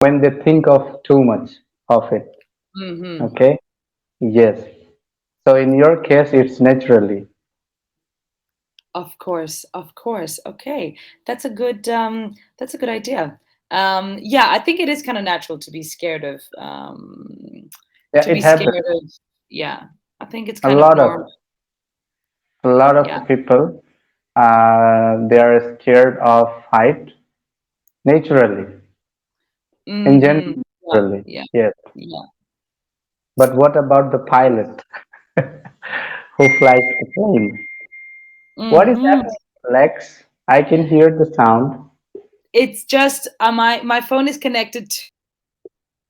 when they think of too much of it. Mm-hmm. Okay. Yes. So in your case, it's naturally. Of course, of course. Okay, that's a good idea. Yeah, I think it is kind of natural to be scared of Yeah, to be it scared happens. of. Yeah, I think it's A kind of lot of normal. a lot Yeah. of people, they are scared of height naturally. In Mm-hmm. general, Yeah, naturally. yeah, Yes. yeah. But what about the pilot who flies the plane? What is Mm-hmm. happening, Lex? I can hear the sound. It's just my phone is connected to,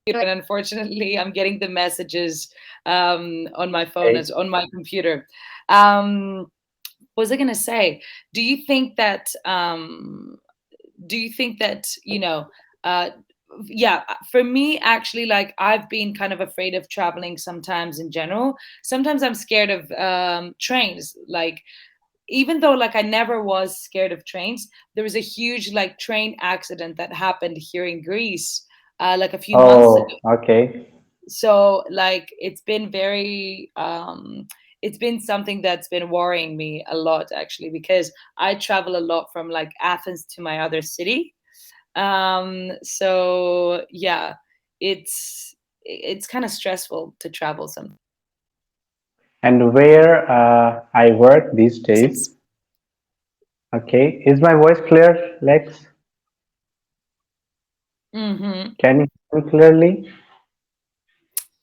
and unfortunately, I'm getting the messages on my phone Okay. as on my computer. Um, what was I gonna say? Do you think that do you think that uh yeah, for me actually, like, I've been kind of afraid of traveling sometimes in general. Sometimes I'm scared of trains, like, even though, like, I never was scared of trains, there was a huge, like, train accident that happened here in Greece like a few months ago. Oh, okay. So, like, it's been something that's been worrying me a lot, actually, because I travel a lot from, like, Athens to my other city. So yeah, it's kind of stressful to travel sometimes. And where I work these days. Okay. Is my voice clear, Lex? Mm-hmm. Can you hear me clearly?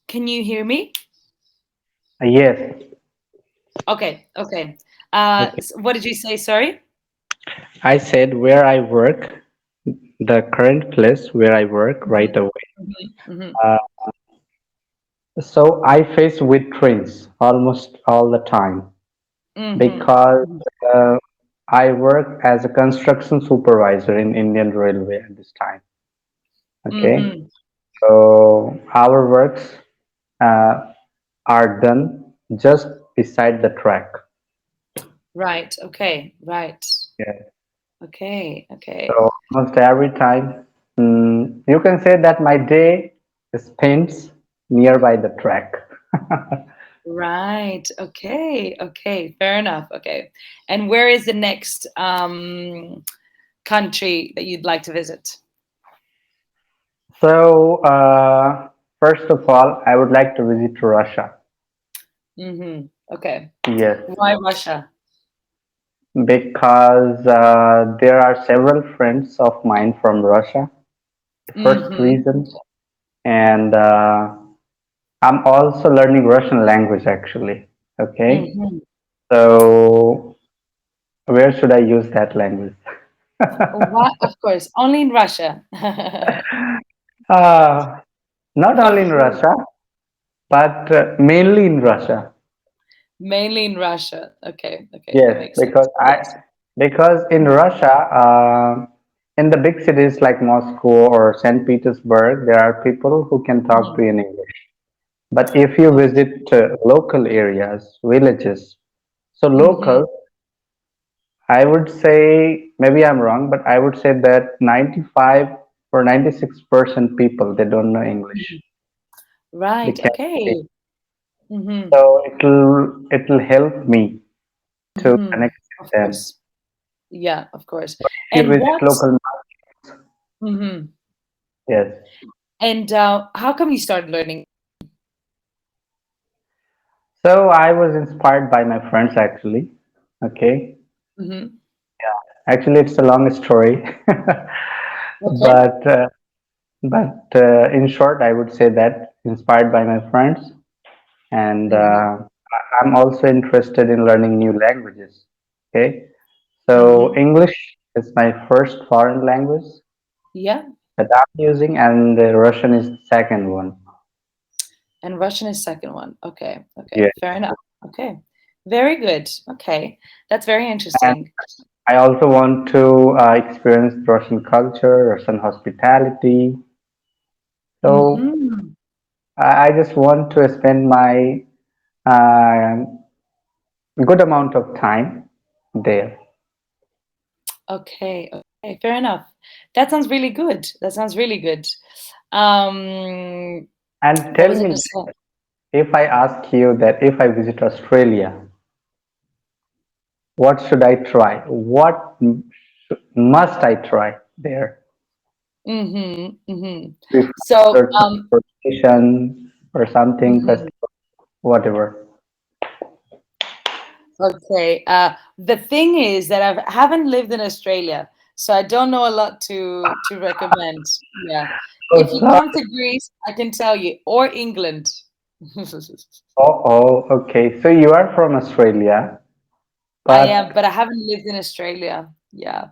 Can you hear me? Yes. Okay, okay. Okay. What did you say? Sorry. I said where I work, the current place where I work right Mm-hmm. away. Mm-hmm. Uh, so I face with trains almost all the time Mm-hmm. because uh, I work as a construction supervisor in Indian Railway at this time. Okay. Mm-hmm. So our works uh, are done just beside the track. Right. Okay. Right. Yeah. Okay. Okay. So almost every time, you can say that my day spends nearby the track. Right. Okay. Okay. Fair enough. Okay. And where is the next country that you'd like to visit? So first of all, I would like to visit Russia. Mm-hmm. Okay. Yes, Why Russia? because there are several friends of mine from Russia. The first Mm-hmm. reason, and I'm also learning Russian language actually. Okay, Mm-hmm. so where should I use that language? What? Of course, only in Russia. uh, Not only Of in course. Russia, but mainly in Russia. Mainly in Russia. Okay. Okay. That Yes, makes sense. Yes. because in Russia, in the big cities like Moscow or St. Petersburg, there are people who can talk to Mhm. you in English. But if you visit local areas, villages, so Mhm. local, I would say maybe I'm wrong, but I would say that 95 or 96% people they don't know English. Mhm. They Right. can't speak. Okay. Mhm. So it'll help me to Mhm. connect Of with them. course. Yeah. Of course. If you And visit what? local, Mhm. yes. And how come you started learning? So I was inspired by my friends actually. Okay. Mhm. Actually, it's a long story, Okay. but in short, I would say that inspired by my friends, and Mhm. I'm also interested in learning new languages. Okay. So Mhm. English is my first foreign language Yeah. that I'm using, and Russian is the second one. And Russian is second one. Okay. Yeah. Okay. Fair enough. Okay. Very good. Okay. That's very And interesting. I also want to experience Russian culture, Russian hospitality. So Mhm. I just want to spend my uh, good amount of time there. Okay. Okay. Fair enough. That sounds really good. That sounds really good. Um, And what tell was I me, going to say? if I ask you that if I visit Australia, what should I try? Must I try there? Mm-hmm, mm-hmm. Prefer So, certain transportation or something, mhm. festival, whatever. Okay. The thing is that I haven't lived in Australia, so I don't know a lot to recommend. Yeah. Oh, If you sorry. come to Greece, I can tell you, or England. Oh, okay. So you are from Australia, I am, but but I haven't lived in Australia. Yeah.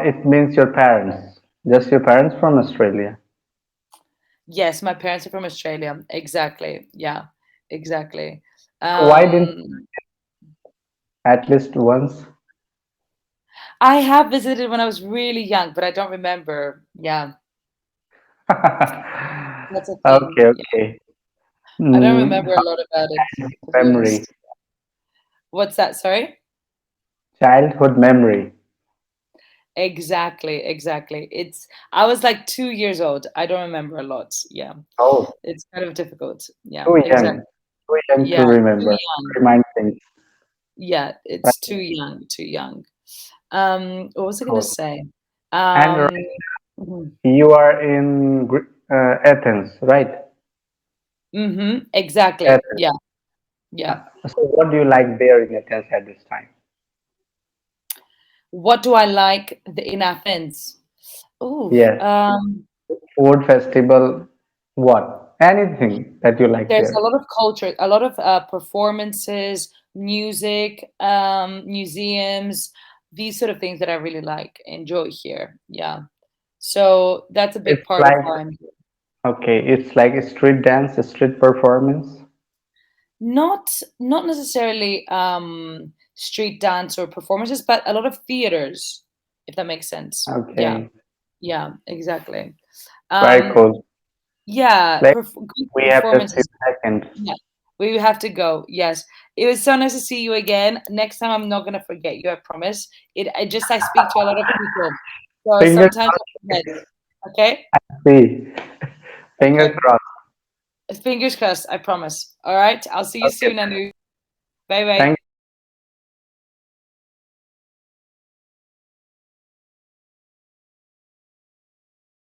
it means your parents, just your parents from Australia. Yes, my parents are from Australia. Exactly. Yeah. Exactly. So why didn't Um, at least once? I have visited when I was really young, but I don't remember. Yeah, that's a thing. Okay, Yeah. okay. I don't remember a How lot about it, to be memory, honest. What's that? Sorry? childhood memory. Exactly, exactly. I was like 2 years old. I don't remember a lot. Yeah. Oh, It's kind of difficult. Yeah, too exactly. young, too young to Yeah, too remember, young. remind things. Yeah, it's Right? too young, too young. What was I gonna Cool. say? And Um, mhm, you are in Athens, right? exactly. Athens. Yeah, yeah. So what do you like there in Athens at this time? What do I like in Athens? Oh, Yes. Food festival, what? Anything that you like there's a there. lot of culture, a lot of performances, music, museums, these sort of things that I really like, enjoy here. Yeah. So that's a big It's part of like, why I'm here. okay, it's like a street dance, a street performance. Not necessarily street dance or performances, but a lot of theaters, if that makes sense. Yeah, Okay, yeah, exactly. very Um, cool. yeah, Like good we have just few performances. seconds. Yeah, we have to go. Yes, it was so nice to see you again. Next time, I'm not gonna forget you. I promise. I speak to a lot of people, so Fingers sometimes I forget. Okay. crossed. See, fingers Okay. crossed. Fingers crossed. I promise. All right. I'll see you Okay, soon, Anu. Bye thank bye.